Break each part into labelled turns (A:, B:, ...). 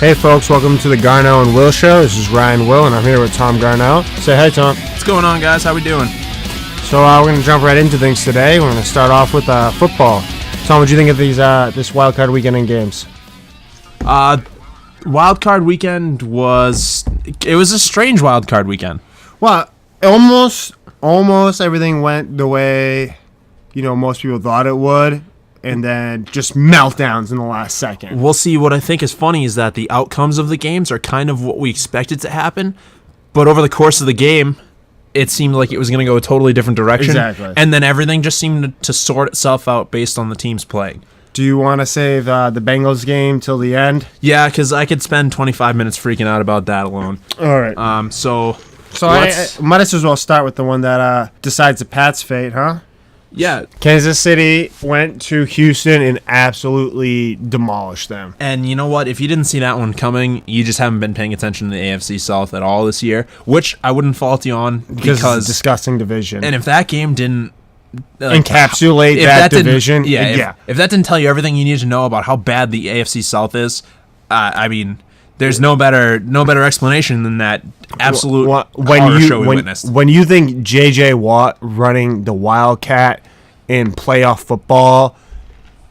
A: Hey folks, welcome to the Garneau and Will show. This is Ryan Will, and I'm here with Tom Garneau. Say hi, Tom.
B: What's going on, guys? How we doing?
A: So we're going to jump right into things today. We're going to start off with football. Tom, what do you think of these this Wildcard weekend in games?
B: Wildcard weekend was a strange Wildcard weekend.
A: Well, almost everything went the way most people thought it would. And then just meltdowns in the last second.
B: We'll see. What I think is funny is that the outcomes of the games are kind of what we expected to happen, but over the course of the game, it seemed like it was going to go a totally different direction.
A: Exactly.
B: And then everything just seemed to sort itself out based on the teams playing.
A: Do you want to save the Bengals game till the end?
B: Yeah, because I could spend 25 minutes freaking out about that alone.
A: All right.
B: So
A: I might as well start with the one that decides the Pats' fate, huh?
B: Yeah.
A: Kansas City went to Houston and absolutely demolished them.
B: And you know what? If you didn't see that one coming, you just haven't been paying attention to the AFC South at all this year, which I wouldn't fault you on because
A: it's a disgusting division.
B: And if that game didn't
A: encapsulate that division,
B: if that didn't tell you everything you need to know about how bad the AFC South is, there's no better explanation than that absolute horror show we witnessed.
A: When you think J.J. Watt running the Wildcat in playoff football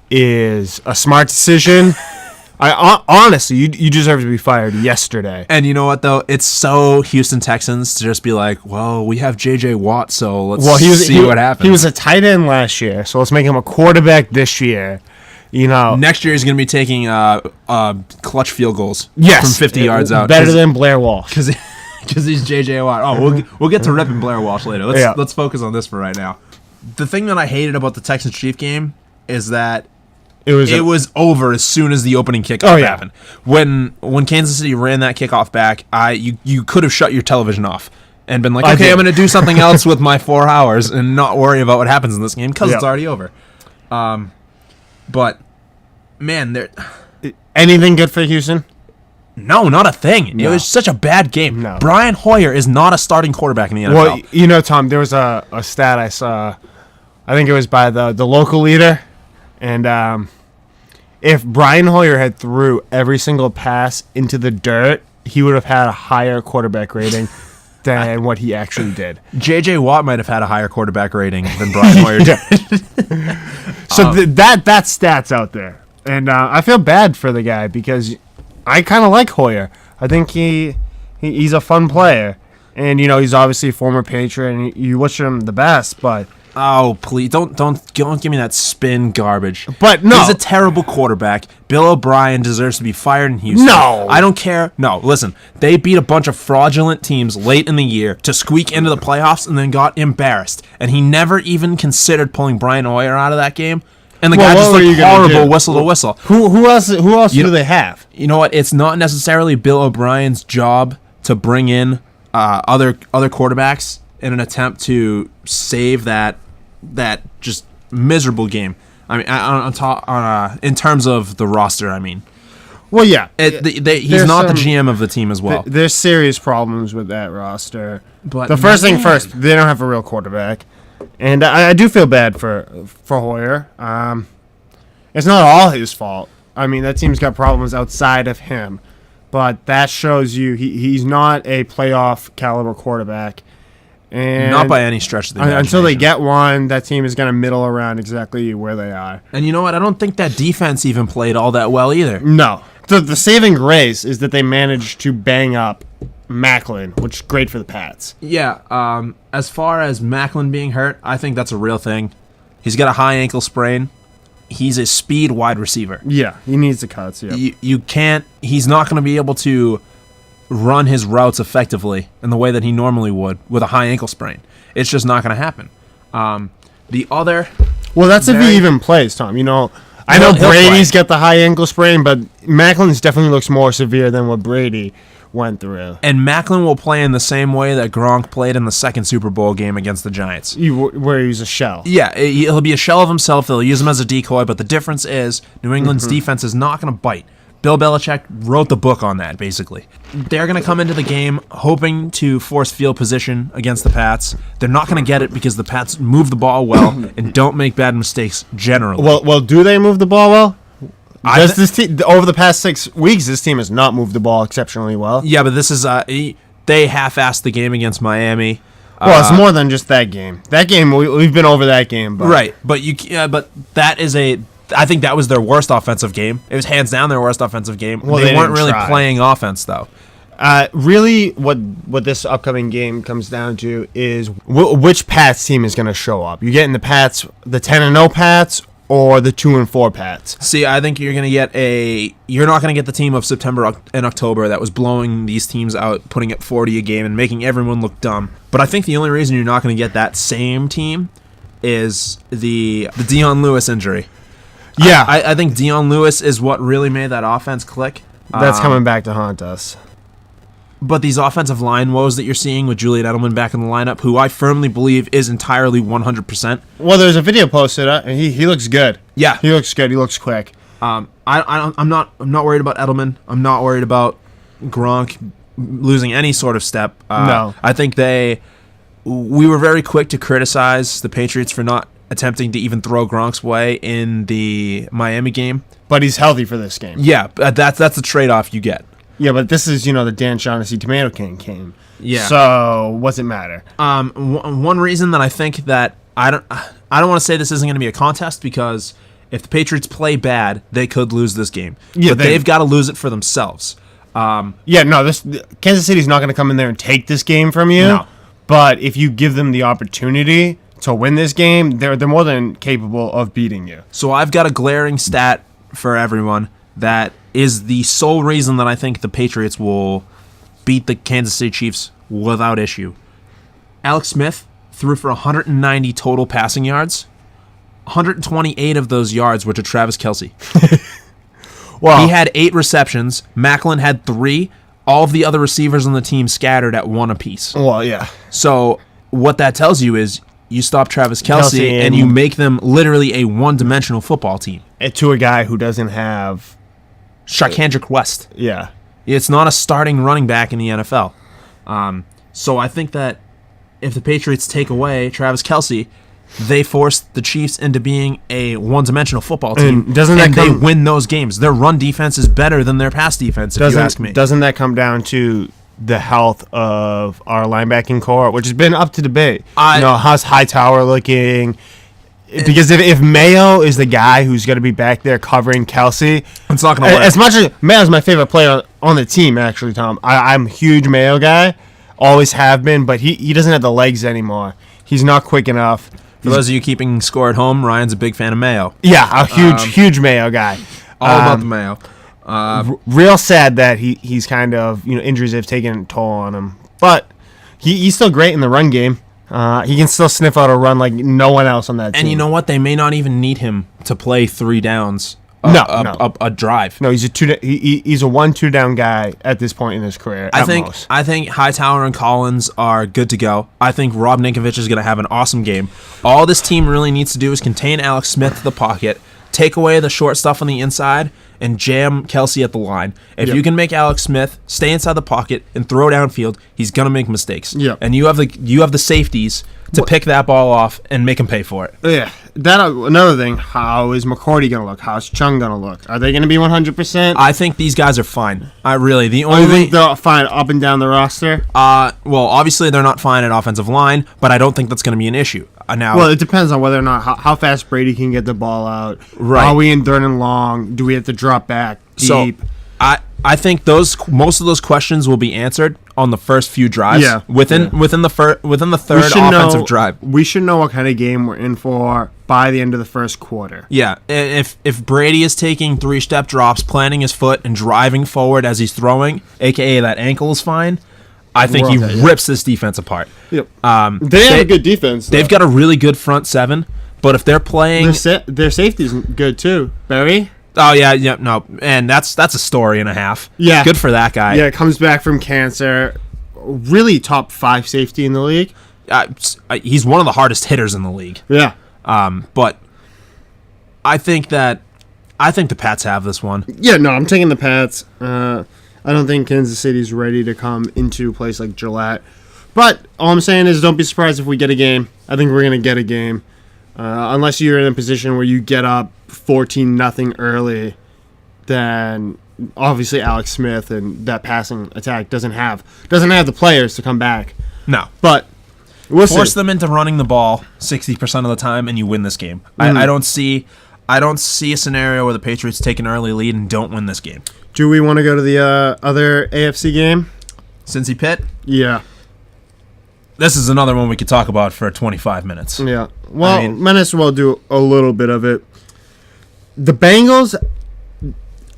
A: is a smart decision, honestly, you deserve to be fired yesterday.
B: And you know what, though? It's so Houston Texans to just be like, well, we have J.J. Watt, so let's see what happens.
A: He was a tight end last year, so let's make him a quarterback this year.
B: Next year he's going to be taking clutch field goals from 50 yards out.
A: Better than Blair Walsh.
B: Because he's J.J. Watt. Oh, we'll get to ripping Blair Walsh later. Let's focus on this for right now. The thing that I hated about the Texans-Chief game is that it was over as soon as the opening kickoff happened. When Kansas City ran that kickoff back, you could have shut your television off and been like, okay, I'm going to do something else with my 4 hours and not worry about what happens in this game because it's already over. But, man,
A: anything good for Houston?
B: No, not a thing. No. It was such a bad game. No. Brian Hoyer is not a starting quarterback in the NFL.
A: Well, Tom, there was a stat I saw. I think it was by the local leader. And if Brian Hoyer had threw every single pass into the dirt, he would have had a higher quarterback rating than what he actually did.
B: J.J. Watt might have had a higher quarterback rating than Brian Hoyer did.
A: So that stat's out there. And I feel bad for the guy because I kind of like Hoyer. I think he's a fun player. And, he's obviously a former Patriot, and you wish him the best, but...
B: Oh, please, don't give me that spin garbage.
A: But no.
B: He's a terrible quarterback. Bill O'Brien deserves to be fired in Houston.
A: No.
B: I don't care. No, listen. They beat a bunch of fraudulent teams late in the year to squeak into the playoffs and then got embarrassed. And he never even considered pulling Brian Hoyer out of that game. And the guy just looked horrible whistle to whistle.
A: Who else do they have?
B: You know what? It's not necessarily Bill O'Brien's job to bring in other quarterbacks in an attempt to save that just miserable game. I mean, in terms of the roster, I mean.
A: Well, yeah.
B: He's not the GM of the team as well.
A: There's serious problems with that roster.
B: But
A: the first thing first, they don't have a real quarterback. And I do feel bad for Hoyer. It's not all his fault. I mean, that team's got problems outside of him. But that shows you he's not a playoff caliber quarterback. And
B: not by any stretch of the imagination.
A: Until they get one, that team is going to middle around exactly where they are.
B: And you know what? I don't think that defense even played all that well either.
A: No. The saving grace is that they managed to bang up Macklin, which is great for the Pats.
B: Yeah. As far as Macklin being hurt, I think that's a real thing. He's got a high ankle sprain. He's a speed wide receiver.
A: Yeah, he needs the cuts. Yeah.
B: You can't. He's not going to be able to run his routes effectively in the way that he normally would with a high ankle sprain. It's just not going to happen. The other...
A: Well, that's if he even plays, Tom. I know Brady's got the high ankle sprain, but Macklin's definitely looks more severe than what Brady went through.
B: And Macklin will play in the same way that Gronk played in the second Super Bowl game against the Giants.
A: Where he's a shell.
B: Yeah, he'll be a shell of himself. They'll use him as a decoy, but the difference is New England's defense is not going to bite. Bill Belichick wrote the book on that, basically. They're going to come into the game hoping to force field position against the Pats. They're not going to get it because the Pats move the ball well and don't make bad mistakes generally.
A: Well, do they move the ball well? This team over the past 6 weeks, this team has not moved the ball exceptionally well.
B: Yeah, but this is they half-assed the game against Miami.
A: Well, it's more than just that game. That game, we've been over that game. But.
B: Right, but that is I think that was their worst offensive game. It was hands down their worst offensive game. Well, they weren't really playing offense, though.
A: Really, what this upcoming game comes down to is which Pats team is going to show up. You getting the Pats, the 10-0 Pats, or the 2-4 Pats?
B: See, I think you're not going to get the team of September and October that was blowing these teams out, putting up 40 a game and making everyone look dumb. But I think the only reason you're not going to get that same team is the Dion Lewis injury.
A: Yeah.
B: I think Dion Lewis is what really made that offense click.
A: That's coming back to haunt us.
B: But these offensive line woes that you're seeing with Julian Edelman back in the lineup, who I firmly believe is entirely 100%.
A: Well, there's a video posted up, and he looks good.
B: Yeah,
A: he looks good. He looks quick.
B: I'm not worried about Edelman. I'm not worried about Gronk losing any sort of step.
A: No,
B: I think we were very quick to criticize the Patriots for not attempting to even throw Gronk's way in the Miami game.
A: But he's healthy for this game.
B: Yeah, that's the trade-off you get.
A: Yeah, but this is, the Dan Shaughnessy Tomato King game.
B: Yeah.
A: So, what's it matter?
B: One reason that I think that I don't want to say this isn't going to be a contest, because if the Patriots play bad, they could lose this game. Yeah, but they've got to lose it for themselves.
A: Kansas City's not going to come in there and take this game from you. No. But if you give them the opportunity to win this game, they're more than capable of beating you.
B: So I've got a glaring stat for everyone that is the sole reason that I think the Patriots will beat the Kansas City Chiefs without issue. Alex Smith threw for 190 total passing yards. 128 of those yards were to Travis Kelce. Well, he had 8 receptions. Macklin had 3. All of the other receivers on the team scattered at 1 apiece.
A: Well, yeah.
B: So what that tells you is you stop Travis Kelce and you make them literally a one-dimensional football team.
A: To a guy who doesn't have
B: Sharkhandrick West.
A: Yeah.
B: It's not a starting running back in the NFL. So I think that if the Patriots take away Travis Kelce, they force the Chiefs into being a one-dimensional football team, and they win those games. Their run defense is better than their pass defense, if you ask me.
A: Doesn't that come down to the health of our linebacking core, which has been up to debate? How's Hightower looking? Because if Mayo is the guy who's going to be back there covering Kelce,
B: it's not going to work.
A: As much as Mayo's my favorite player on the team, actually, Tom. I'm a huge Mayo guy, always have been, but he doesn't have the legs anymore. He's not quick enough.
B: For those of you keeping score at home, Ryan's a big fan of Mayo.
A: Yeah, a huge Mayo guy.
B: All about the Mayo.
A: Real sad that he's kind of, injuries have taken a toll on him. But he's still great in the run game. He can still sniff out a run like no one else on that team.
B: And you know what? They may not even need him to play 3 downs. A drive.
A: No, he's a 1-2 down guy at this point in his career.
B: I think Hightower and Collins are good to go. I think Rob Ninkovich is going to have an awesome game. All this team really needs to do is contain Alex Smith to the pocket, take away the short stuff on the inside, and jam Kelce at the line. If you can make Alex Smith stay inside the pocket and throw downfield, he's gonna make mistakes.
A: Yeah.
B: And you have the safeties to pick that ball off and make him pay for it.
A: Yeah. Another thing, how is McCourty gonna look? How's Chung gonna look? Are they gonna be 100%?
B: I think these guys are fine.
A: You think they're fine up and down the roster?
B: Well, obviously they're not fine at offensive line, but I don't think that's gonna be an issue.
A: Well, it depends on whether or not how fast Brady can get the ball out.
B: Right.
A: Are we in third and long? Do we have to drop back deep?
B: So, I think most of those questions will be answered on the first few drives.
A: Yeah.
B: Within the third offensive drive.
A: We should know what kind of game we're in for by the end of the first quarter.
B: Yeah. If Brady is taking 3-step drops, planting his foot, and driving forward as he's throwing, aka that ankle is fine, I think he rips this defense apart.
A: Yep. They have a good defense.
B: They've got a really good front 7, but if they're playing,
A: their safety's good too. Barry.
B: Oh yeah, no, and that's a story and a half.
A: Yeah,
B: good for that guy.
A: Yeah, comes back from cancer. Really top 5 safety in the league.
B: He's one of the hardest hitters in the league.
A: Yeah.
B: But I think the Pats have this one.
A: Yeah, no, I'm taking the Pats. I don't think Kansas City's ready to come into a place like Gillette. But all I'm saying is don't be surprised if we get a game. I think we're going to get a game. Unless you're in a position where you get up 14-0 early then obviously Alex Smith and that passing attack doesn't have the players to come back.
B: No.
A: But we'll
B: force
A: see.
B: them into running the ball 60% of the time, and you win this game. I don't see a scenario where the Patriots take an early lead and don't win this game.
A: Do we want to go to the other AFC game?
B: Cincy Pitt?
A: Yeah.
B: This is another one we could talk about for 25 minutes.
A: Yeah. Well, might as well do a little bit of it. The Bengals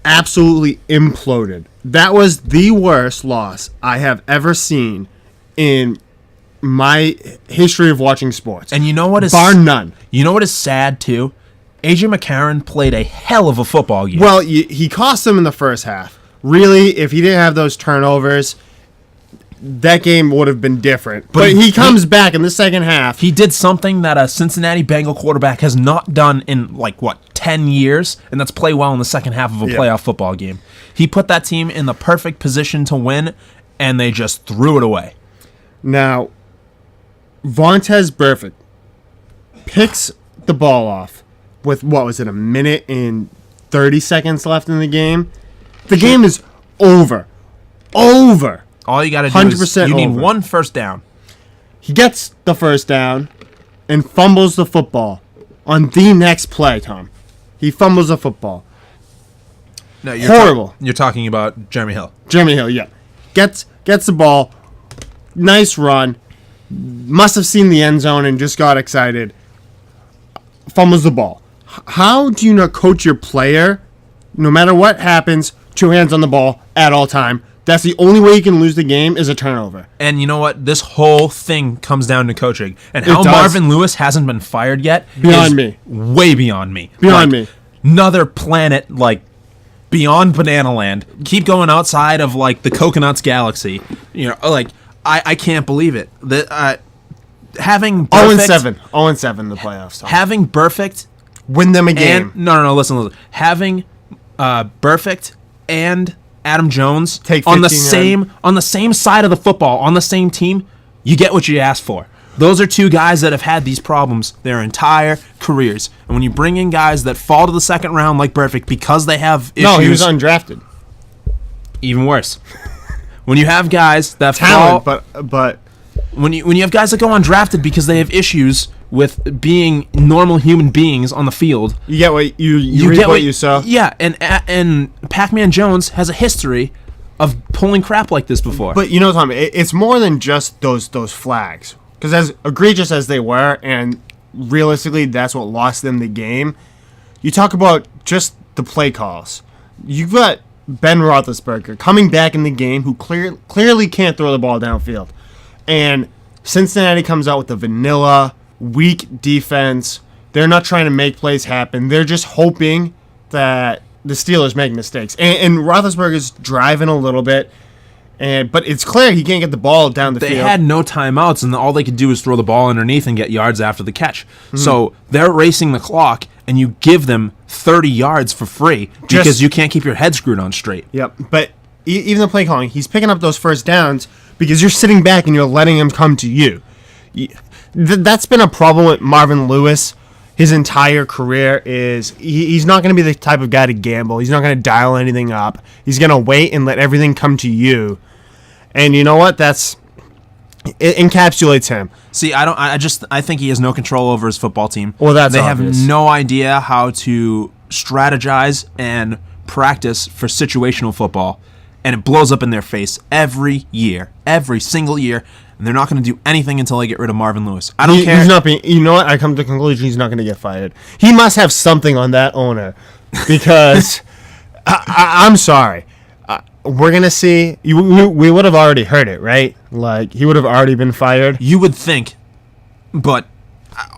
A: absolutely imploded. That was the worst loss I have ever seen in my history of watching sports.
B: And you know what is...
A: Bar none.
B: You know what is sad, too? A.J. McCarron played a hell of a football game.
A: Well, he cost them in the first half. Really, if he didn't have those turnovers, that game would have been different. But he comes back in the second half.
B: He did something that a Cincinnati Bengal quarterback has not done in, 10 years, and that's play well in the second half of a playoff football game. He put that team in the perfect position to win, and they just threw it away.
A: Now, Vontaze Burfict picks the ball off with, a minute and 30 seconds left in the game. The game is over. Over.
B: All you got to do is you need one first down.
A: He gets the first down and fumbles the football on the next play, Tom. He fumbles the football.
B: No, horrible. You're talking about Jeremy Hill.
A: Jeremy Hill, yeah. Gets the ball. Nice run. Must have seen the end zone and just got excited. Fumbles the ball. How do you not coach your player, no matter what happens, 2 hands on the ball at all time? That's the only way you can lose the game is a turnover.
B: And you know what? This whole thing comes down to coaching. And how Marvin Lewis hasn't been fired yet
A: beyond me.
B: Way beyond me.
A: Beyond me.
B: Another planet, beyond Banana Land. Keep going outside of, the Coconuts Galaxy. I can't believe it. Having Burfict...
A: 0-7 the playoffs. Tom.
B: Having Burfict...
A: Win them a game.
B: No, listen. Having Burfict and Adam Jones
A: take
B: on the same side of the football, on the same team, you get what you asked for. Those are two guys that have had these problems their entire careers. And when you bring in guys that fall to the second round like Burfict because they have issues...
A: No, he was undrafted.
B: Even worse. When you have guys that
A: talent, but
B: when you have guys that go undrafted because they have issues with being normal human beings on the field,
A: you get what you reap what you sow.
B: Yeah, and Pac-Man Jones has a history of pulling crap like this before.
A: But Tom, it's more than just those flags. Because as egregious as they were, and realistically that's what lost them the game, you talk about just the play calls. You've got Ben Roethlisberger coming back in the game who clearly can't throw the ball downfield. And Cincinnati comes out with the vanilla, weak defense. They're not trying to make plays happen. They're just hoping that the Steelers make mistakes. And Roethlisberger's driving a little bit, but it's clear he can't get the ball down the field.
B: They had no timeouts, and all they could do is throw the ball underneath and get yards after the catch. Mm-hmm. So they're racing the clock, and you give them 30 yards for free because you can't keep your head screwed on straight.
A: Yep, but even the play calling, he's picking up those first downs because you're sitting back and you're letting him come to you. That's been a problem with Marvin Lewis his entire career. Is he's not going to be the type of guy to gamble. He's not going to dial anything up. He's going to wait and let everything come to you. And you know what? It encapsulates him.
B: See, I think he has no control over his football team.
A: Well, that's
B: they
A: obvious.
B: have no idea how to strategize and practice for situational football, and it blows up in their face every single year. And they're not going to do anything until they get rid of Marvin Lewis. I don't care.
A: He's not being. You know what? I come to the conclusion he's not going to get fired. He must have something on that owner, because I'm sorry. We're going to see. We would have already heard it, right? He would have already been fired.
B: You would think, but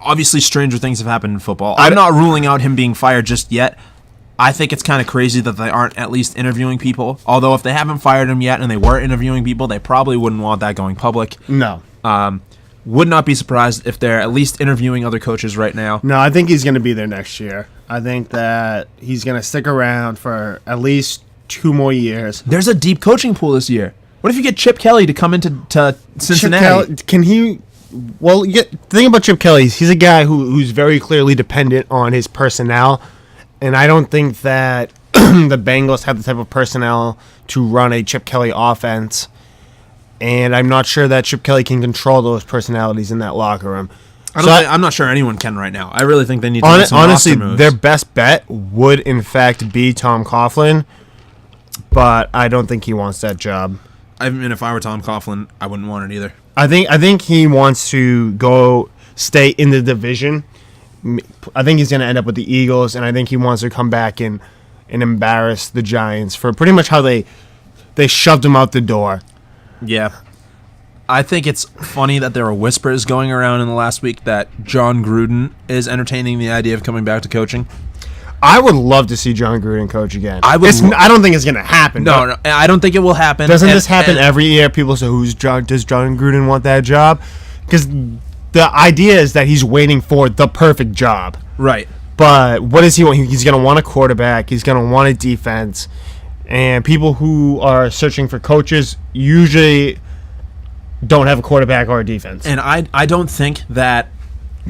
B: obviously stranger things have happened in football. I'm not ruling out him being fired just yet. I think it's kind of crazy that they aren't at least interviewing people. Although if they haven't fired him yet and they were interviewing people, they probably wouldn't want that going public.
A: No.
B: Would not be surprised if they're at least interviewing other coaches right now.
A: No, I think he's going to be there next year. I think that he's going to stick around for at least 2 more years.
B: There's a deep coaching pool this year. What if you get Chip Kelly to come into Cincinnati?
A: Chip Kelly, can he... Well, the thing about Chip Kelly is he's a guy who's very clearly dependent on his personnel. And I don't think that the Bengals have the type of personnel to run a Chip Kelly offense. And I'm not sure that Chip Kelly can control those personalities in that locker room.
B: I'm not sure anyone can right now. I really think they need to make some
A: honestly,
B: roster moves.
A: Their best bet would, in fact, be Tom Coughlin. But I don't think he wants that job.
B: I mean, if I were Tom Coughlin, I wouldn't want it either.
A: I think he wants to stay in the division. I think he's going to end up with the Eagles, and I think he wants to come back and embarrass the Giants for pretty much how they shoved him out the door.
B: Yeah. I think it's funny that there were whispers going around in the last week that John Gruden is entertaining the idea of coming back to coaching.
A: I would love to see John Gruden coach again. I don't think it's going to happen.
B: No, I don't think it will happen.
A: Doesn't this happen every year? People say, does John Gruden want that job? Because the idea is that he's waiting for the perfect job.
B: Right.
A: But what does he want? He's going to want a quarterback. He's going to want a defense. And people who are searching for coaches usually don't have a quarterback or a defense.
B: And I don't think that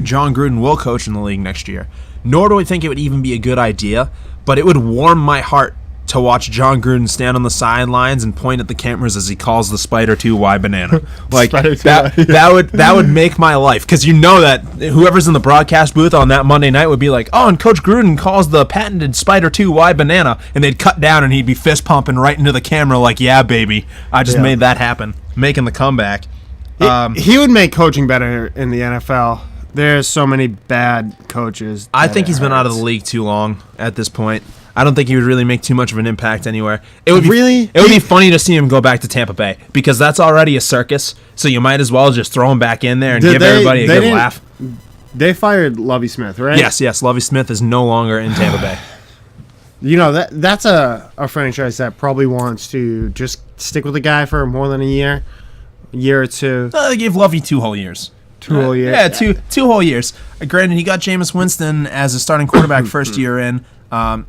B: John Gruden will coach in the league next year. Nor do I think it would even be a good idea. But it would warm my heart to watch John Gruden stand on the sidelines and point at the cameras as he calls the Spider 2Y banana. Like that would make my life, because you know that whoever's in the broadcast booth on that Monday night would be like, oh, and Coach Gruden calls the patented Spider 2Y banana, and they'd cut down and he'd be fist pumping right into the camera like, yeah, baby, I just made that happen, making the comeback.
A: He would make coaching better in the NFL. There's so many bad coaches.
B: I think he's been out of the league too long at this point. I don't think he would really make too much of an impact anywhere. It would be funny to see him go back to Tampa Bay, because that's already a circus. So you might as well just throw him back in there and give everybody a good laugh.
A: They fired Lovie Smith, right?
B: Yes. Lovie Smith is no longer in Tampa Bay.
A: You know, that's a franchise that probably wants to just stick with the guy for more than a year or two.
B: They gave Lovie 2 whole years.
A: 2 whole years.
B: Yeah, two whole years. Granted, he got Jameis Winston as a starting quarterback first year in. And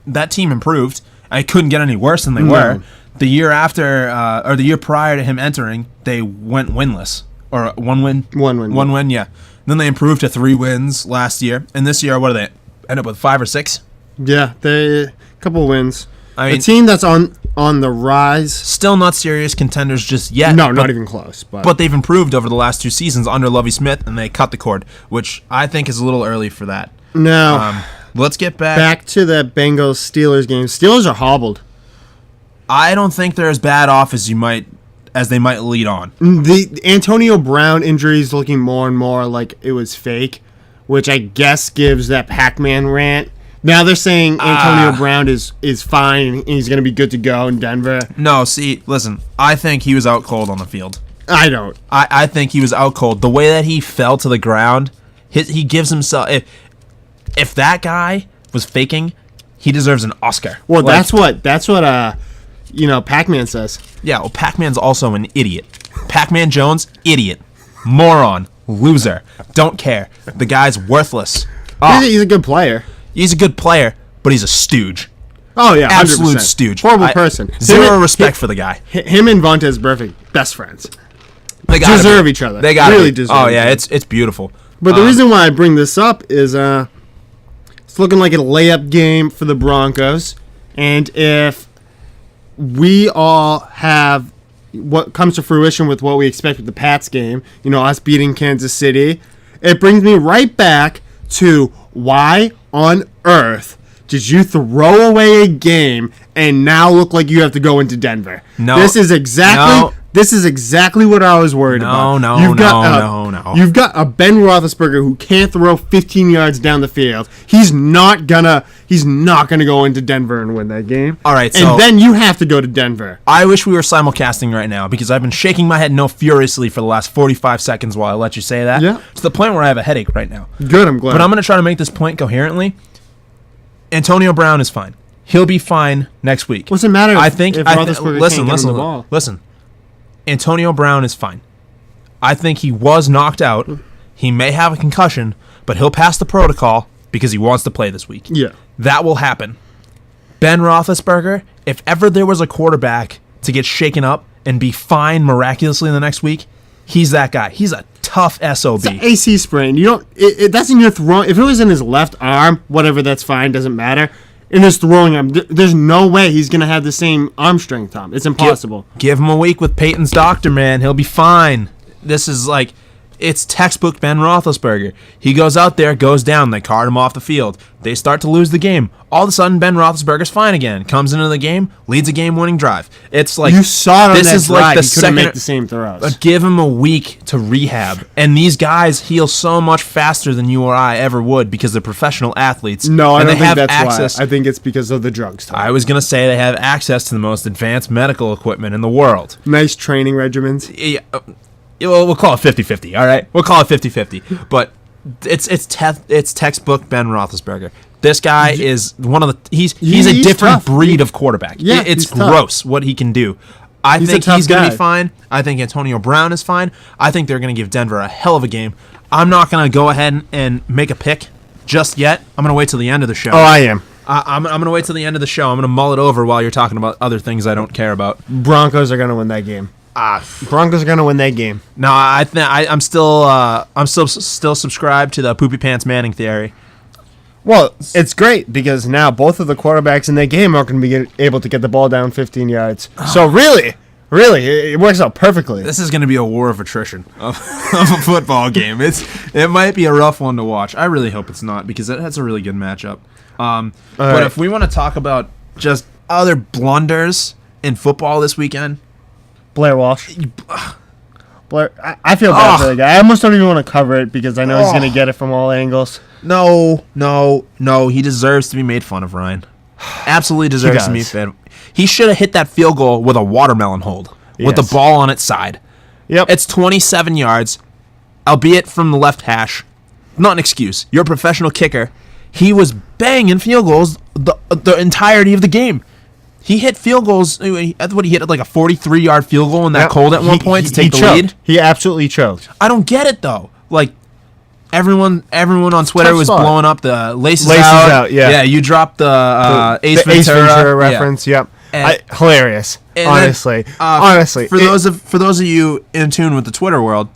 B: that team improved. I couldn't get any worse than they were. The year after, or the year prior to him entering, they went winless. Or one win? One win, yeah. Then they improved to 3 wins last year. And this year, what do they end up with, 5 or 6?
A: Yeah, a couple wins.
B: I mean,
A: a team that's on the rise.
B: Still not serious contenders just yet.
A: No, not even close.
B: But they've improved over the last 2 seasons under Lovie Smith, and they cut the cord, which I think is a little early for that.
A: No.
B: Let's get back
A: to that Bengals-Steelers game. Steelers are hobbled.
B: I don't think they're as bad off as they might lead on.
A: The Antonio Brown injury is looking more and more like it was fake, which I guess gives that Pac-Man rant. Now they're saying Antonio Brown is fine and he's going to be good to go in Denver.
B: No, see, listen, I think he was out cold on the field.
A: I don't.
B: I think he was out cold. The way that he fell to the ground, he gives himself... If that guy was faking, he deserves an Oscar.
A: Well, that's what Pac-Man says.
B: Yeah, well, Pac-Man's also an idiot. Pac-Man Jones, idiot. Moron. Loser. Don't care. The guy's worthless.
A: He's a good player.
B: He's a good player, but he's a stooge.
A: Oh, yeah, 100%.
B: Absolute stooge.
A: Horrible person.
B: Zero respect for the guy.
A: Him and Vontaze Burfict, best friends.
B: They
A: deserve each other.
B: They got
A: really deserve.
B: Oh, yeah, it's beautiful.
A: But the reason why I bring this up is it's looking like a layup game for the Broncos. And if we all have what comes to fruition with what we expect with the Pats game, us beating Kansas City, it brings me right back to why on earth did you throw away a game and now look like you have to go into Denver?
B: No.
A: This is exactly what I was worried about.
B: No.
A: You've got a Ben Roethlisberger who can't throw 15 yards down the field. He's not gonna go into Denver and win that game.
B: All right,
A: and then you have to go to Denver.
B: I wish we were simulcasting right now, because I've been shaking my head no furiously for the last 45 seconds while I let you say that.
A: Yeah.
B: To the point where I have a headache right now.
A: Good, I'm glad.
B: But I'm going to try to make this point coherently. Antonio Brown is fine. He'll be fine next week.
A: What's it matter?
B: Listen. Antonio Brown is fine. I think he was knocked out. He may have a concussion, but he'll pass the protocol because he wants to play this week.
A: Yeah.
B: That will happen. Ben Roethlisberger, if ever there was a quarterback to get shaken up and be fine miraculously in the next week, he's that guy. He's a tough SOB.
A: It's an AC sprain. That's in your throw. If it was in his left arm, whatever, that's fine. Doesn't matter. in his throwing arm. There's no way he's going to have the same arm strength, Tom. It's impossible.
B: Give him a week with Peyton's doctor, man. He'll be fine. This is like, it's textbook Ben Roethlisberger. He goes out there, goes down. They cart him off the field. They start to lose the game. All of a sudden, Ben Roethlisberger's fine again. Comes into the game, leads a game-winning drive. It's like,
A: you saw it on
B: this
A: that
B: is
A: drive.
B: like the
A: He couldn't
B: second.
A: make the same throws.
B: But give him a week to rehab, and these guys heal so much faster than you or I ever would because they're professional athletes.
A: No, I
B: and
A: don't
B: they
A: think
B: have
A: that's
B: access.
A: why. I think it's because of the drugs, Tom.
B: I was gonna say they have access to the most advanced medical equipment in the world.
A: Nice training regimens.
B: Yeah, well, we'll call it 50-50, all right? We'll call it 50-50. But it's textbook Ben Roethlisberger. This guy is one of the he's a different
A: tough.
B: breed of quarterback.
A: Yeah,
B: It's
A: he's tough.
B: gross what he can do. I think
A: a
B: he's
A: tough
B: going to
A: guy.
B: be fine. I think Antonio Brown is fine. I think they're going to give Denver a hell of a game. I'm not going to go ahead and make a pick just yet. I'm going to wait till the end of the show.
A: Oh, I am.
B: I'm going to wait till the end of the show. I'm going to mull it over while you're talking about other things I don't care about.
A: Broncos are going to win that game. Broncos are going to win that game.
B: No, I'm still subscribed to the Poopy Pants Manning theory.
A: Well, it's great because now both of the quarterbacks in that game are going to be able to get the ball down 15 yards. So really, it works out perfectly.
B: This is going to be a war of attrition of a football game. It might be a rough one to watch. I really hope it's not because that's a really good matchup. But
A: right.
B: if we want to talk about just other blunders in football this weekend,
A: Blair Walsh. Blair, I feel bad for the guy. I almost don't even want to cover it because I know he's going to get it from all angles.
B: No. He deserves to be made fun of, Ryan. Absolutely deserves to be fed. He should have hit that field goal with a watermelon hold, with the ball on its side.
A: Yep.
B: It's 27 yards, albeit from the left hash. Not an excuse. You're a professional kicker. He was banging field goals the entirety of the game. He hit field goals. That's what he hit, like a 43-yard field goal in that cold at one point to take the lead.
A: He absolutely choked.
B: I don't get it though. Like everyone on Twitter was blowing up the laces out.
A: Yeah,
B: you dropped the Ace
A: Ventura reference.
B: Yeah.
A: Yep. Hilarious. Honestly.
B: For those of you in tune with the Twitter world,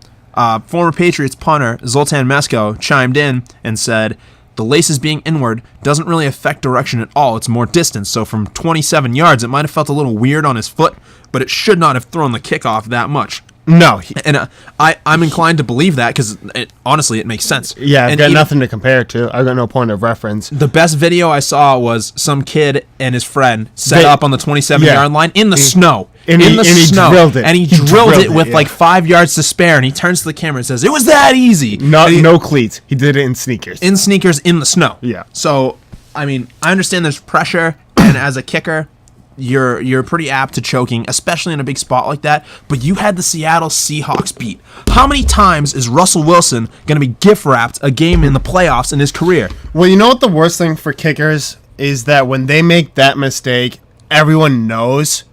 B: former Patriots punter Zoltan Mesko chimed in and said, the laces being inward doesn't really affect direction at all. It's more distance. So from 27 yards, it might have felt a little weird on his foot, but it should not have thrown the kickoff that much.
A: No.
B: And I'm inclined to believe that because, honestly, it makes sense.
A: Yeah, I've
B: and
A: got nothing to compare it to. I've got no point of reference.
B: The best video I saw was some kid and his friend set up on the 27-yard line in the snow.
A: And he drilled it.
B: And he drilled it with like 5 yards to spare, and he turns to the camera and says, it was that easy.
A: No cleats. He did it in sneakers.
B: In sneakers in the snow.
A: Yeah.
B: So, I mean, I understand there's pressure, and as a kicker, you're pretty apt to choking, especially in a big spot like that, but you had the Seattle Seahawks beat. How many times is Russell Wilson going to be gift-wrapped a game in the playoffs in his career?
A: Well, you know what the worst thing for kickers is that when they make that mistake, everyone knows,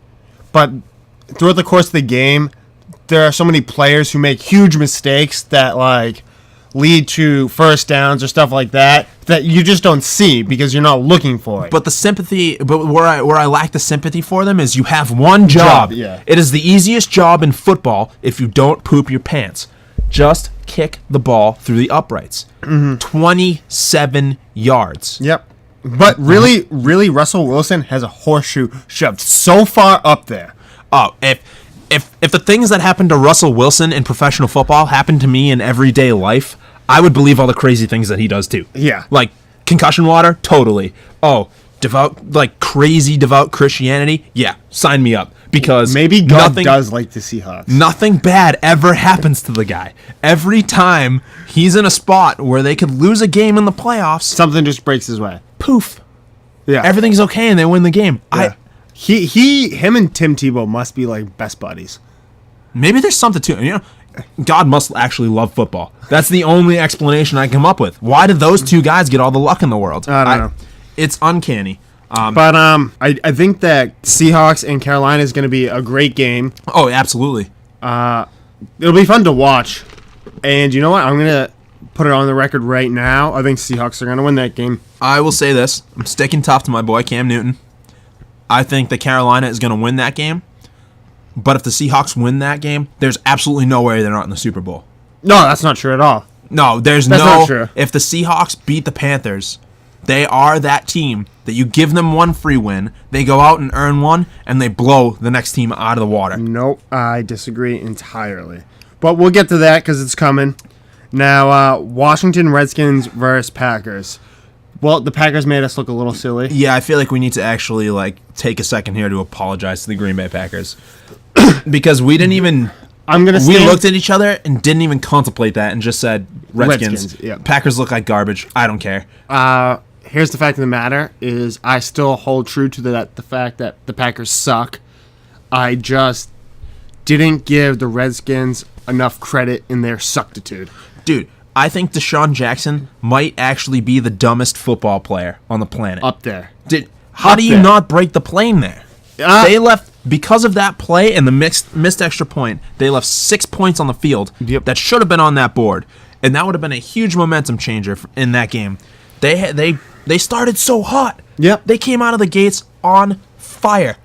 A: but throughout the course of the game, there are so many players who make huge mistakes that, like, lead to first downs or stuff like that you just don't see because you're not looking for it.
B: But where I lack the sympathy for them is you have one job.
A: Yeah.
B: It is the easiest job in football if you don't poop your pants. Just kick the ball through the uprights. 27 yards.
A: Yep. But really, Russell Wilson has a horseshoe shoved so far up there.
B: Oh, if the things that happen to Russell Wilson in professional football happen to me in everyday life, I would believe all the crazy things that he does too.
A: Yeah.
B: Like concussion water, totally. Oh, crazy devout Christianity, yeah, sign me up. Because
A: maybe God does like the Seahawks.
B: Nothing bad ever happens to the guy. Every time he's in a spot where they could lose a game in the playoffs,
A: something just breaks his way.
B: Poof.
A: Yeah.
B: Everything's okay and they win the game.
A: Yeah. Him and Tim Tebow must be like best buddies.
B: Maybe there's something to it. You know, God must actually love football. That's the only explanation I come up with. Why did those two guys get all the luck in the world?
A: I don't know.
B: It's uncanny.
A: But I think that Seahawks and Carolina is going to be a great game.
B: Oh, absolutely.
A: It'll be fun to watch. And you know what? I'm going to put it on the record right now. I think Seahawks are going to win that game.
B: I will say this. I'm sticking tough to my boy Cam Newton. I think that Carolina is going to win that game. But if the Seahawks win that game, there's absolutely no way they're not in the Super Bowl.
A: No, that's not true at all.
B: No, that's not true. If the Seahawks beat the Panthers, They are that team that you give them one free win, they go out and earn one, and they blow the next team out of the water.
A: Nope, I disagree entirely. But we'll get to that because it's coming. Now, Washington Redskins versus Packers. Well, the Packers made us look a little silly.
B: Yeah, I feel like we need to actually take a second here to apologize to the Green Bay Packers. Because we didn't even... We looked at each other and didn't even contemplate that and just said, Redskins. Yeah. Packers look like garbage. I don't care.
A: Here's the fact of the matter is I still hold true to the fact that the Packers suck. I just didn't give the Redskins enough credit in their suctitude.
B: Dude, I think Deshaun Jackson might actually be the dumbest football player on the planet.
A: Up there.
B: How do you not break the plane there? They left... Because of that play and the missed extra point, they left 6 points on the field that should have been on that board, and that would have been a huge momentum changer in that game. They started so hot.
A: Yep.
B: They came out of the gates on fire.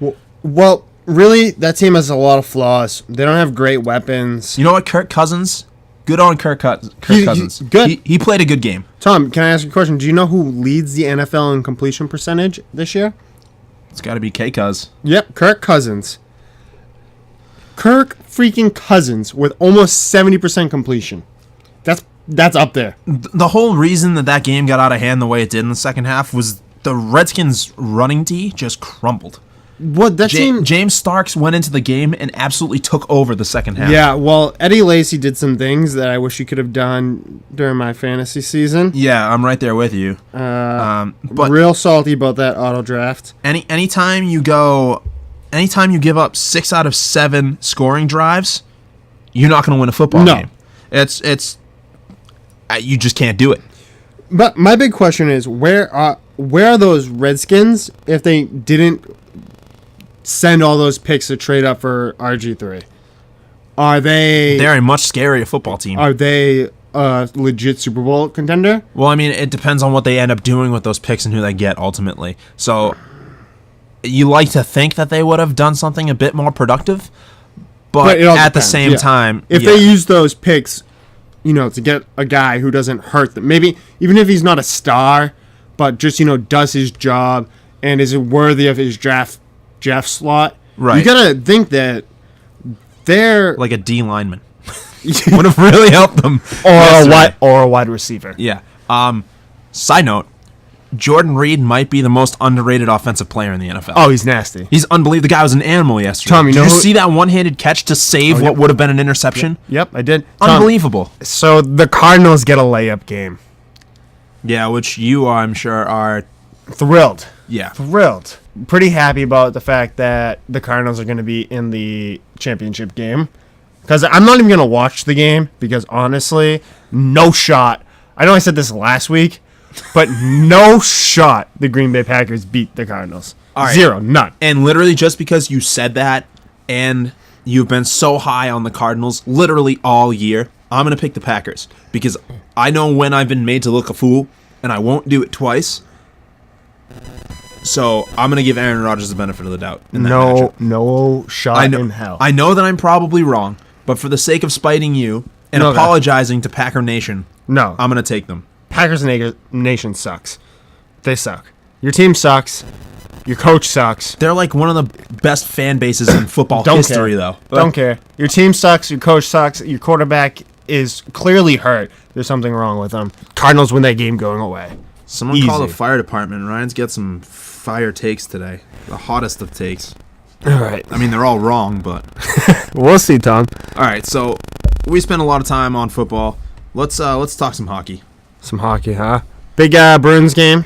A: Well, really, that team has a lot of flaws. They don't have great weapons.
B: You know what, Kirk Cousins? Good on Kirk Cousins.
A: Good.
B: He played a good game.
A: Tom, can I ask you a question? Do you know who leads the NFL in completion percentage this year?
B: It's got to be K-Cuz.
A: Yep, Kirk Cousins. Kirk freaking Cousins with almost 70% completion. That's up there.
B: The whole reason that game got out of hand the way it did in the second half was the Redskins' running D just crumbled.
A: What that team?
B: James Starks went into the game and absolutely took over the second half.
A: Yeah, well, Eddie Lacy did some things that I wish he could have done during my fantasy season.
B: Yeah, I'm right there with you.
A: But real salty about that auto draft.
B: Anytime you give up 6 out of 7 scoring drives, you're not going to win a football game. It's you just can't do it.
A: But my big question is, where are those Redskins if they didn't send all those picks to trade up for RG3? They're
B: a much scarier football team.
A: Are they a legit Super Bowl contender?
B: Well, I mean, it depends on what they end up doing with those picks and who they get ultimately. So you like to think that they would have done something a bit more productive, but at the same time,
A: if they use those picks, to get a guy who doesn't hurt them, maybe even if he's not a star, but just does his job and is worthy of his draft slot. Right. You gotta think that they're
B: like a D lineman would have really helped them,
A: or a wide receiver.
B: Yeah. Side note: Jordan Reed might be the most underrated offensive player in the NFL.
A: Oh, he's nasty.
B: He's unbelievable. The guy was an animal yesterday.
A: Tom,
B: did you see that one-handed catch to save what would have been an interception?
A: Yep, I did.
B: Unbelievable.
A: Tom, so the Cardinals get a layup game.
B: Yeah, which you, I'm sure, are
A: thrilled.
B: Yeah.
A: Thrilled. Pretty happy about the fact that the Cardinals are going to be in the championship game. Because I'm not even going to watch the game because, honestly, no shot. I know I said this last week, but no shot the Green Bay Packers beat the Cardinals. All right. 0, none.
B: And literally just because you said that and you've been so high on the Cardinals literally all year, I'm going to pick the Packers because I know when I've been made to look a fool and I won't do it twice. So I'm going to give Aaron Rodgers the benefit of the doubt. In that matchup.
A: No shot in hell.
B: I know that I'm probably wrong, but for the sake of spiting you and apologizing to Packer Nation, I'm going to take them.
A: Packers Nation sucks. They suck. Your team sucks. Your coach sucks.
B: They're like one of the best fan bases in football history, though.
A: Don't care. Your team sucks. Your coach sucks. Your quarterback is clearly hurt. There's something wrong with them. Cardinals win that game going away.
B: Someone call the fire department. Ryan's got some fire takes today. The hottest of takes.
A: All right.
B: I mean, they're all wrong, but...
A: We'll see, Tom.
B: All right, so we spent a lot of time on football. Let's talk some hockey.
A: Some hockey, huh? Big Bruins game.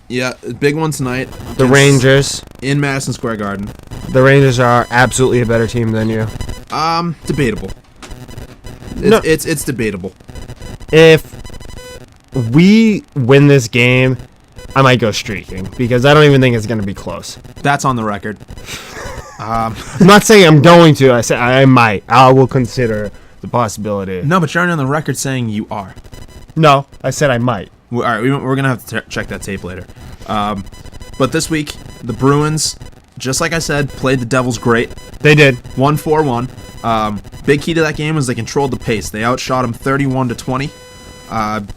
B: Yeah, big one tonight.
A: The Rangers.
B: In Madison Square Garden.
A: The Rangers are absolutely a better team than you.
B: Debatable. It's debatable.
A: If we win this game, I might go streaking because I don't even think it's going to be close.
B: That's on the record.
A: I'm not saying I'm going to. I said I might. I will consider the possibility.
B: No, but you're on the record saying you are.
A: No, I said I might.
B: All right, we're going to have to check that tape later. But this week, the Bruins, just like I said, played the Devils great.
A: They did.
B: 1-4-1. Big key to that game was they controlled the pace. They outshot them 31-20.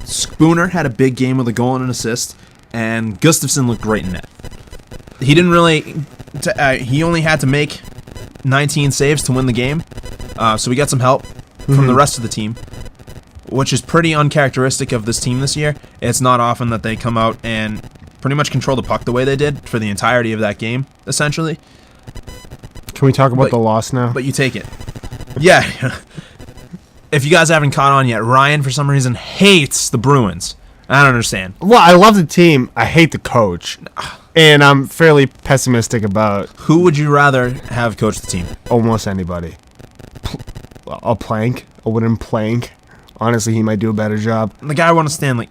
B: Spooner had a big game with a goal and an assist. and Gustafsson looked great in net. He didn't really. He only had to make 19 saves to win the game, so we got some help from the rest of the team, which is pretty uncharacteristic of this team this year. It's not often that they come out and pretty much control the puck the way they did for the entirety of that game, essentially.
A: Can we talk about the loss now?
B: But you take it. Yeah. If you guys haven't caught on yet, Ryan, for some reason, hates the Bruins. I don't understand.
A: Well, I love the team. I hate the coach. And I'm fairly pessimistic about...
B: Who would you rather have coach the team?
A: Almost anybody. A wooden plank. Honestly, he might do a better job.
B: The guy won a Stanley...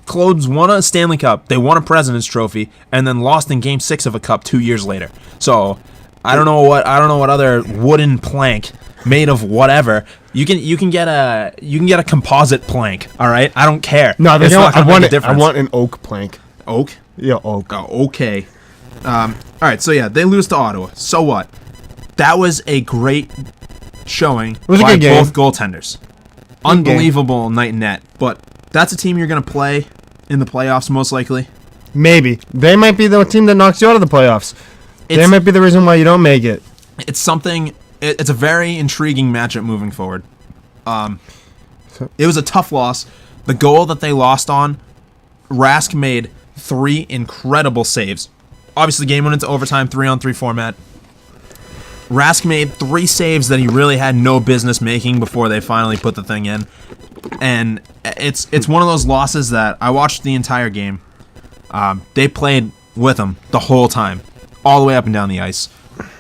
B: Clodes won a Stanley Cup. They won a President's Trophy, and then lost in Game 6 of a cup 2 years later. So, I don't know what other wooden plank made of whatever. You can get a composite plank. All right, I don't care.
A: No, I want an oak plank.
B: Oak?
A: Yeah, oak.
B: Oh, okay. All right, so yeah, they lose to Ottawa. So what? That was a great showing by both goaltenders. Unbelievable night and net. But that's a team you're going to play in the playoffs, most likely.
A: Maybe. They might be the team that knocks you out of the playoffs. They might be the reason why you don't make it.
B: It's something... It's a very intriguing matchup moving forward. It was a tough loss. The goal that they lost on, Rask made 3 incredible saves. Obviously, the game went into overtime, 3-on-3 format. Rask made 3 saves that he really had no business making before they finally put the thing in. And it's one of those losses that I watched the entire game. They played with him the whole time, all the way up and down the ice.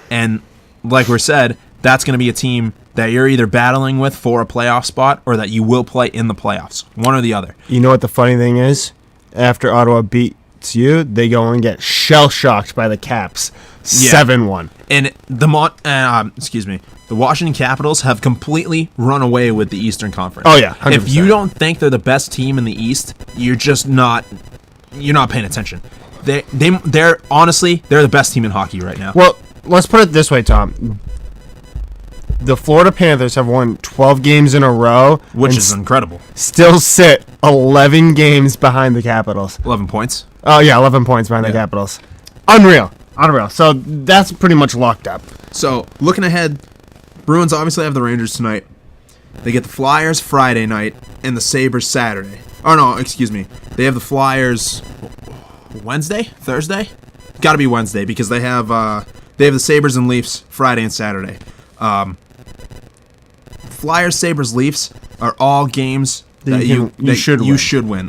B: And like we said, that's going to be a team that you're either battling with for a playoff spot or that you will play in the playoffs. One or the other.
A: You know what the funny thing is? After Ottawa beats you, they go and get shell-shocked by the Caps. 7-1.
B: And the Washington Capitals have completely run away with the Eastern Conference.
A: Oh, yeah, 100%.
B: If you don't think they're the best team in the East, you're just not paying attention. They're honestly, they're the best team in hockey right now.
A: Well, let's put it this way, Tom. The Florida Panthers have won 12 games in a row.
B: Which is incredible.
A: Still sit 11 games behind the Capitals.
B: 11 points?
A: Oh, yeah, 11 points behind the Capitals. Unreal. So that's pretty much locked up.
B: So, looking ahead, Bruins obviously have the Rangers tonight. They get the Flyers Friday night and the Sabres Saturday. Oh, no, excuse me. They have the Flyers Wednesday? Thursday? Gotta be Wednesday because they have the Sabres and Leafs Friday and Saturday. Flyers, Sabres, Leafs are all games that you should win.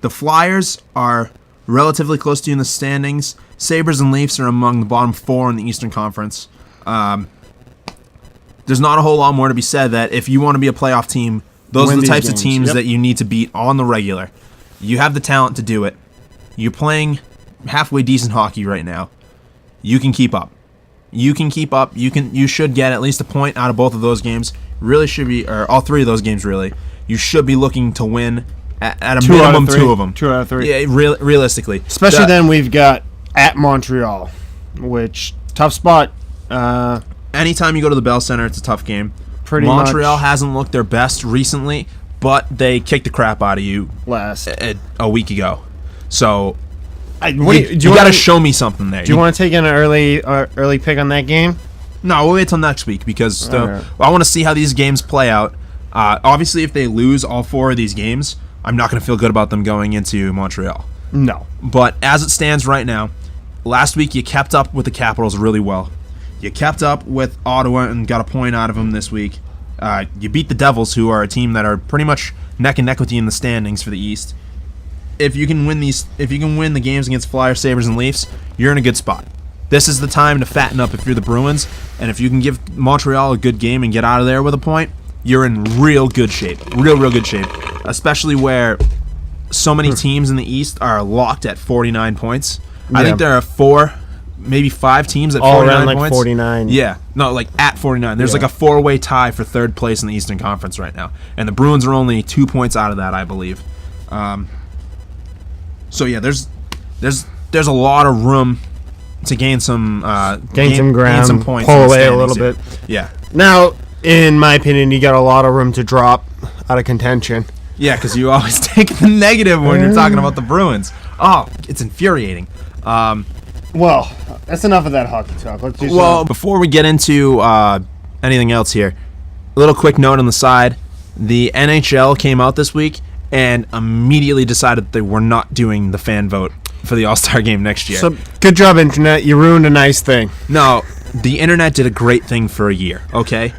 B: The Flyers are relatively close to you in the standings. Sabres and Leafs are among the bottom 4 in the Eastern Conference. There's not a whole lot more to be said that if you want to be a playoff team, those are the types of teams that you need to beat on the regular. You have the talent to do it. You're playing halfway decent hockey right now. You can keep up. You should get at least a point out of both of those games. Really should be, or all 3 of those games really. You should be looking to win at a minimum 2 of them.
A: 2 out of 3.
B: Yeah, realistically.
A: Especially then we've got at Montreal, which tough spot.
B: Anytime you go to the Bell Center, it's a tough game. Montreal hasn't looked their best recently, but they kicked the crap out of you a week ago. So you got to show me something there.
A: Do you want to take an early pick on that game?
B: No, we'll wait till next week because I want to see how these games play out. Obviously, if they lose all 4 of these games, I'm not going to feel good about them going into Montreal.
A: No.
B: But as it stands right now, last week you kept up with the Capitals really well. You kept up with Ottawa and got a point out of them this week. You beat the Devils, who are a team that are pretty much neck and neck with you in the standings for the East. If you can win the games against Flyers, Sabres, and Leafs, you're in a good spot. This is the time to fatten up if you're the Bruins, and if you can give Montreal a good game and get out of there with a point, you're in real good shape. Real good shape. Especially where so many teams in the East are locked at 49 points. Yeah. I think there are 4, maybe 5 teams at 49
A: around like
B: points.
A: 49.
B: Yeah. No, like at 49. There's like a 4-way tie for 3rd place in the Eastern Conference right now. And the Bruins are only 2 points out of that, I believe. So yeah, there's a lot of room to gain some ground,
A: gain some points, pull away a little bit.
B: Yeah.
A: Now, in my opinion, you got a lot of room to drop out of contention.
B: Yeah, because you always take the negative when you're talking about the Bruins. Oh, it's infuriating.
A: Well, that's enough of that hockey talk. Let's do some.
B: Before we get into anything else here, a little quick note on the side. The NHL came out this week and immediately decided they were not doing the fan vote for the All-Star game next year.
A: So, good job, Internet. You ruined a nice thing.
B: No, the Internet did a great thing for a year, okay?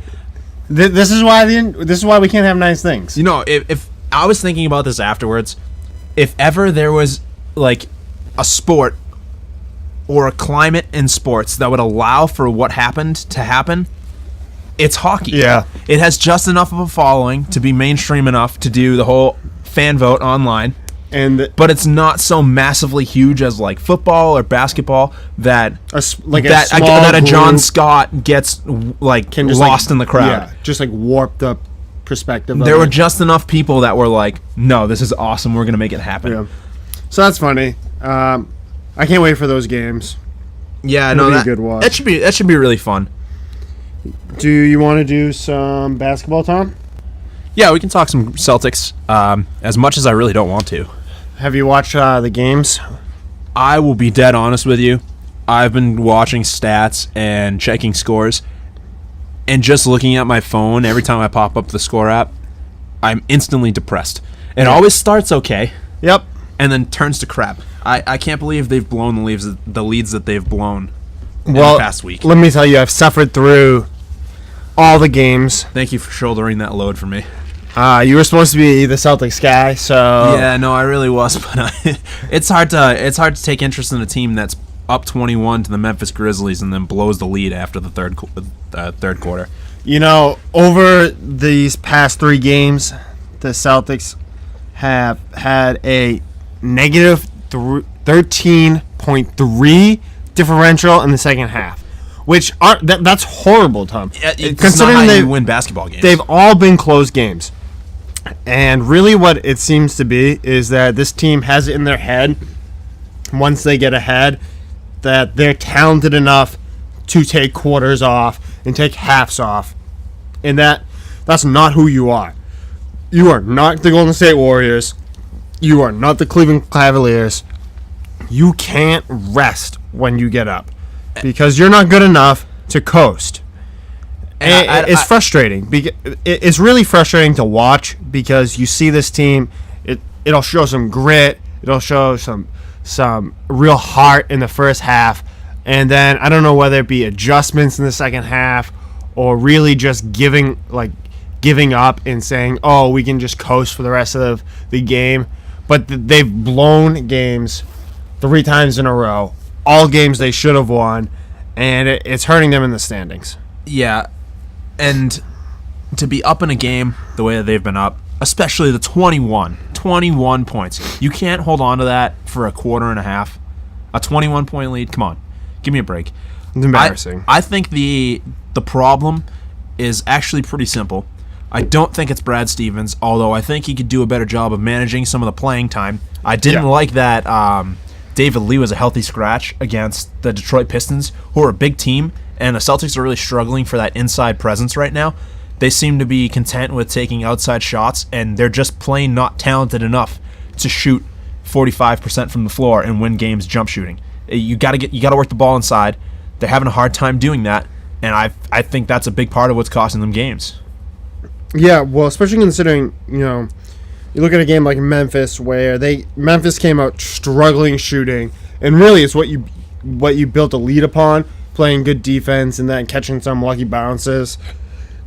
A: This is why we can't have nice things.
B: You know, if I was thinking about this afterwards, if ever there was, like, a sport or a climate in sports that would allow for what happened to happen, it's hockey.
A: Yeah.
B: It has just enough of a following to be mainstream enough to do the whole fan vote online. But it's not so massively huge as like football or basketball that a John Scott gets lost in the crowd.
A: Yeah, just like warped up perspective.
B: There were just enough people that were like, "No, this is awesome. We're gonna make it happen."
A: Yeah. So that's funny. I can't wait for those games.
B: Yeah,
A: It'll be a good watch.
B: That should be really fun.
A: Do you want to do some basketball, Tom?
B: Yeah, we can talk some Celtics. As much as I really don't want to.
A: Have you watched the games?
B: I will be dead honest with you. I've been watching stats and checking scores, and just looking at my phone every time I pop up the score app, I'm instantly depressed. It always starts okay.
A: Yep.
B: And then turns to crap. I can't believe they've blown the leads that they've blown in the past week.
A: Let me tell you, I've suffered through all the games.
B: Thank you for shouldering that load for me.
A: You were supposed to be the Celtics guy, so
B: yeah, no, I really was, but it's hard to take interest in a team that's up 21 to the Memphis Grizzlies and then blows the lead after the third quarter.
A: You know, over these past 3 games, the Celtics have had a negative 13.3 differential in the second half, which that's horrible, Tom.
B: It's not how you win basketball games.
A: They've all been close games. And really what it seems to be is that this team has it in their head, once they get ahead, that they're talented enough to take quarters off and take halves off. And that's not who you are. You are not the Golden State Warriors. You are not the Cleveland Cavaliers. You can't rest when you get up because you're not good enough to coast. It's frustrating. It's really frustrating to watch because you see this team. It'll show some grit. It'll show some real heart in the first half, and then I don't know whether it be adjustments in the second half or really just giving up and saying, "Oh, we can just coast for the rest of the game." But they've blown games 3 times in a row. All games they should have won, and it's hurting them in the standings.
B: Yeah. And to be up in a game the way that they've been up, especially the 21 points, you can't hold on to that for a quarter and a half. A 21-point lead, come on, give me a break.
A: It's embarrassing.
B: I think the problem is actually pretty simple. I don't think it's Brad Stevens, although I think he could do a better job of managing some of the playing time. I didn't like that David Lee was a healthy scratch against the Detroit Pistons, who are a big team, and the Celtics are really struggling for that inside presence right now. They seem to be content with taking outside shots, and they're just plain not talented enough to shoot 45% from the floor and win games jump shooting. You got to work the ball inside. They're having a hard time doing that, and I think that's a big part of what's costing them games.
A: Yeah, well, especially considering, you look at a game like Memphis where Memphis came out struggling shooting, and really it's what you built a lead upon, playing good defense and then catching some lucky bounces.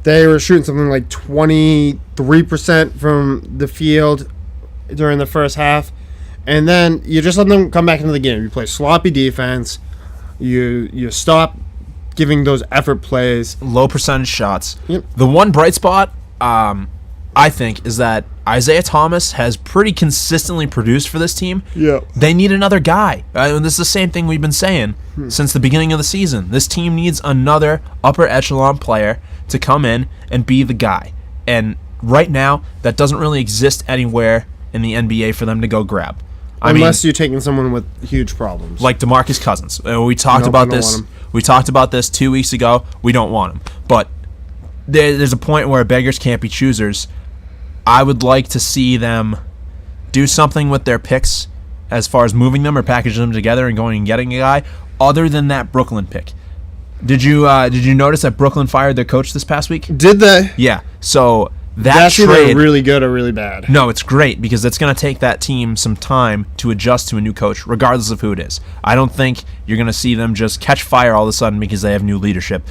A: They were shooting something like 23% from the field during the first half, and then you just let them come back into the game. You play sloppy defense. You stop giving those effort plays.
B: Low percentage shots.
A: Yep.
B: The one bright spot, I think, is that Isaiah Thomas has pretty consistently produced for this team.
A: Yeah.
B: They need another guy. And this is the same thing we've been saying since the beginning of the season. This team needs another upper echelon player to come in and be the guy. And right now, that doesn't really exist anywhere in the NBA for them to go grab.
A: Unless you're taking someone with huge problems.
B: Like DeMarcus Cousins. We talked about this. We talked about this 2 weeks ago. We don't want him. But there's a point where beggars can't be choosers. I would like to see them do something with their picks as far as moving them or packaging them together and going and getting a guy, other than that Brooklyn pick. Did you notice that Brooklyn fired their coach this past week?
A: Did they?
B: Yeah. So
A: that's trade, either really good or really bad.
B: No, it's great because it's going to take that team some time to adjust to a new coach, regardless of who it is. I don't think you're going to see them just catch fire all of a sudden because they have new leadership.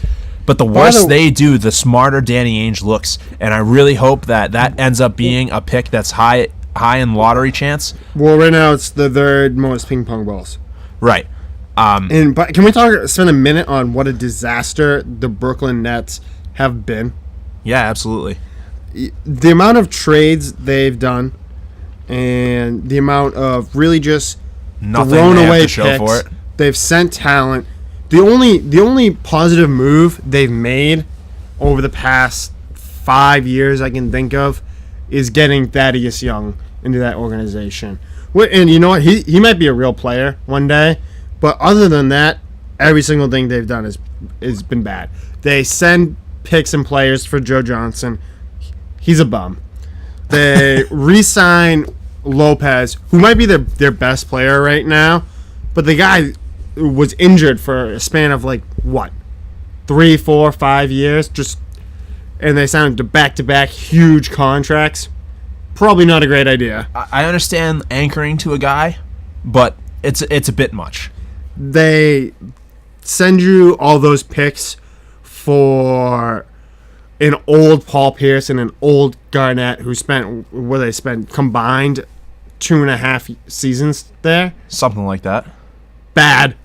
B: But the worse they do, the smarter Danny Ainge looks, and I really hope that ends up being a pick that's high in lottery chance.
A: Well, right now it's the third most ping pong balls.
B: Right.
A: But can we spend a minute on what a disaster the Brooklyn Nets have been?
B: Yeah, absolutely.
A: The amount of trades they've done and the amount of really just thrown away picks. For it. They've sent talent. The only positive move they've made over the past 5 years I can think of is getting Thaddeus Young into that organization. And you know what? He might be a real player one day. But other than that, every single thing they've done has been bad. They send picks and players for Joe Johnson. He's a bum. They re-sign Lopez, who might be their best player right now, but the guy was injured for a span of 3, 4, 5 years. And they signed back-to-back huge contracts. Probably not a great idea.
B: I understand anchoring to a guy, but it's a bit much.
A: They send you all those picks for an old Paul Pierce and an old Garnett who spent combined 2.5 seasons there.
B: Something like that.
A: Bad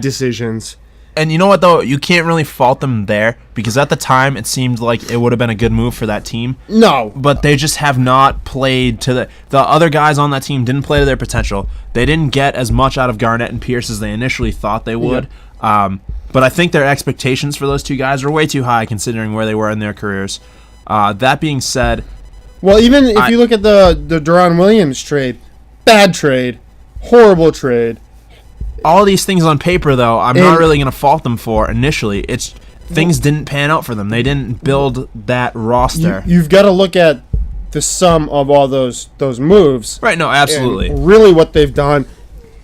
A: decisions.
B: And you know what, though? You can't really fault them there because at the time it seemed like it would have been a good move for that team.
A: No.
B: But they just have not played to the other guys on that team didn't play to their potential. They didn't get as much out of Garnett and Pierce as they initially thought they would. Yeah. But I think their expectations for those two guys are way too high considering where they were in their careers. That being said...
A: Well, even if you look at the Deron Williams trade, bad trade, horrible trade.
B: All these things on paper, though, I'm not really going to fault them for initially. Things didn't pan out for them. They didn't build that roster.
A: You've got to look at the sum of all those moves.
B: Right, no, absolutely.
A: And really what they've done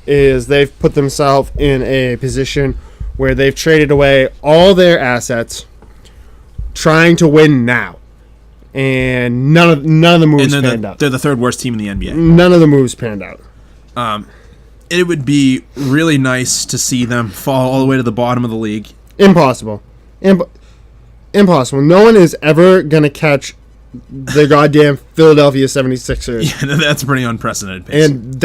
A: is they've put themselves in a position where they've traded away all their assets trying to win now. And none of the moves panned out.
B: They're the third worst team in the NBA.
A: None of the moves panned out.
B: It would be really nice to see them fall all the way to the bottom of the league.
A: Impossible. Impossible. No one is ever going to catch the goddamn Philadelphia 76ers.
B: Yeah, that's a pretty unprecedented pace.
A: And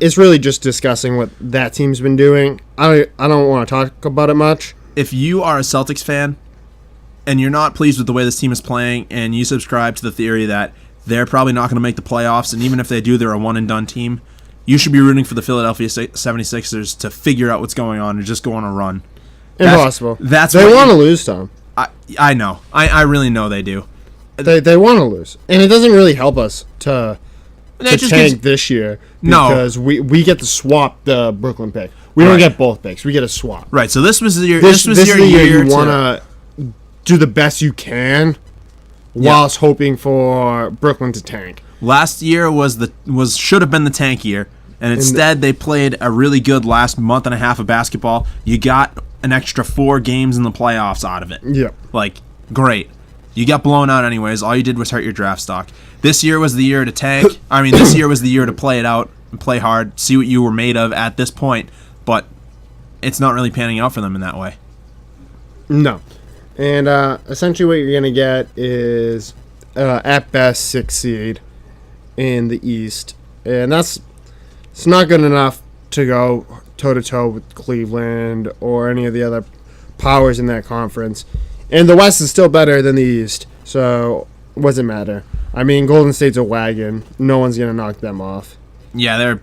A: it's really just discussing what that team's been doing. I don't want to talk about it much.
B: If you are a Celtics fan and you're not pleased with the way this team is playing and you subscribe to the theory that they're probably not going to make the playoffs and even if they do, they're a one-and-done team, you should be rooting for the Philadelphia 76ers to figure out what's going on and just go on a run.
A: Impossible.
B: They
A: want to lose, Tom.
B: I know. I really know they do.
A: They want to lose. And it doesn't really help us to tank this year because we get to swap the Brooklyn pick. We don't get both picks. We get a swap.
B: Right. So this was your
A: this was your year you want to do the best you can whilst hoping for Brooklyn to tank.
B: Last year should have been the tank year. And instead, they played a really good last month and a half of basketball. You got an extra 4 games in the playoffs out of it.
A: Yeah.
B: Great. You got blown out anyways. All you did was hurt your draft stock. This year was the year to tank. This year was the year to play it out and play hard, see what you were made of at this point. But it's not really panning out for them in that way. No.
A: And essentially what you're going to get is, at best, 6 seed in the East. And it's not good enough to go toe-to-toe with Cleveland or any of the other powers in that conference. And the West is still better than the East, so what does it matter? Golden State's a wagon. No one's going to knock them off.
B: Yeah,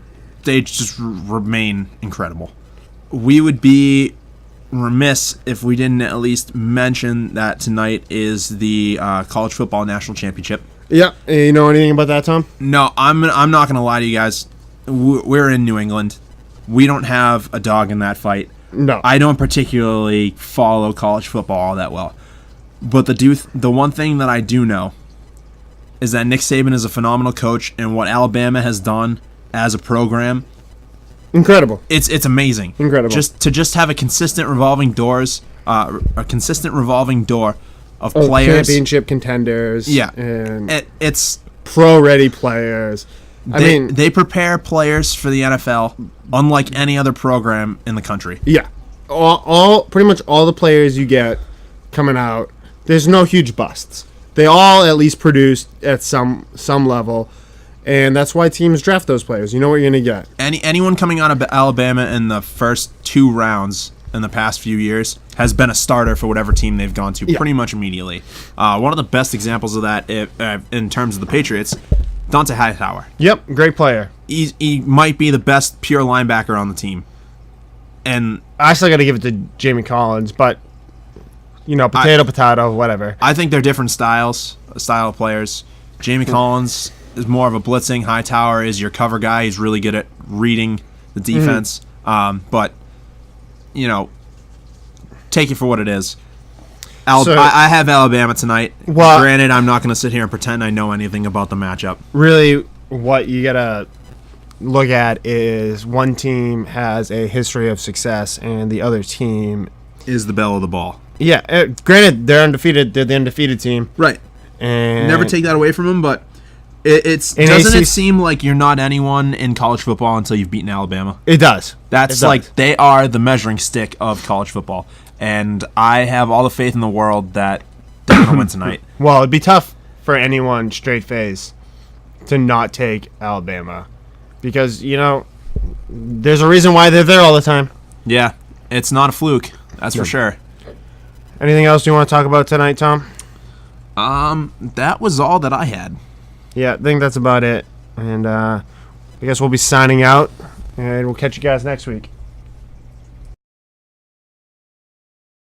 B: they just remain incredible. We would be remiss if we didn't at least mention that tonight is the College Football National Championship.
A: Yeah, you know anything about that, Tom?
B: No, I'm not going to lie to you guys. We're in New England. We don't have a dog in that fight.
A: No.
B: I don't particularly follow college football all that well. But the one thing that I do know is that Nick Saban is a phenomenal coach, and what Alabama has done as a program
A: Incredible.
B: It's amazing.
A: Incredible.
B: Just have a consistent revolving door of players,
A: championship contenders.
B: Yeah,
A: and
B: it's
A: pro-ready players.
B: They prepare players for the NFL unlike any other program in the country.
A: Yeah, pretty much all the players you get coming out, there's no huge busts. They all at least produce at some level, and that's why teams draft those players. You know what you're going to get.
B: Anyone coming out of Alabama in the first 2 rounds in the past few years has been a starter for whatever team they've gone to pretty much immediately. One of the best examples of that in terms of the Patriots, Dante Hightower.
A: Yep, great player.
B: He might be the best pure linebacker on the team. And
A: I still got to give it to Jamie Collins, but potato, whatever.
B: I think they're different style of players. Jamie Collins is more of a blitzing. Hightower is your cover guy. He's really good at reading the defense. But take it for what it is. I have Alabama tonight. Well, granted, I'm not going to sit here and pretend I know anything about the matchup.
A: Really, what you got to look at is one team has a history of success and the other team
B: is the belle of the ball.
A: Yeah, granted, they're undefeated. They're the undefeated team.
B: Right.
A: And
B: never take that away from them, but it seem like you're not anyone in college football until you've beaten Alabama?
A: It does.
B: They are the measuring stick of college football. And I have all the faith in the world that they're going to win tonight.
A: Well, it'd be tough for anyone straight face to not take Alabama. Because, there's a reason why they're there all the time.
B: Yeah, it's not a fluke. That's for sure.
A: Anything else you want to talk about tonight, Tom?
B: That was all that I had.
A: Yeah, I think that's about it. And I guess we'll be signing out, and we'll catch you guys next week.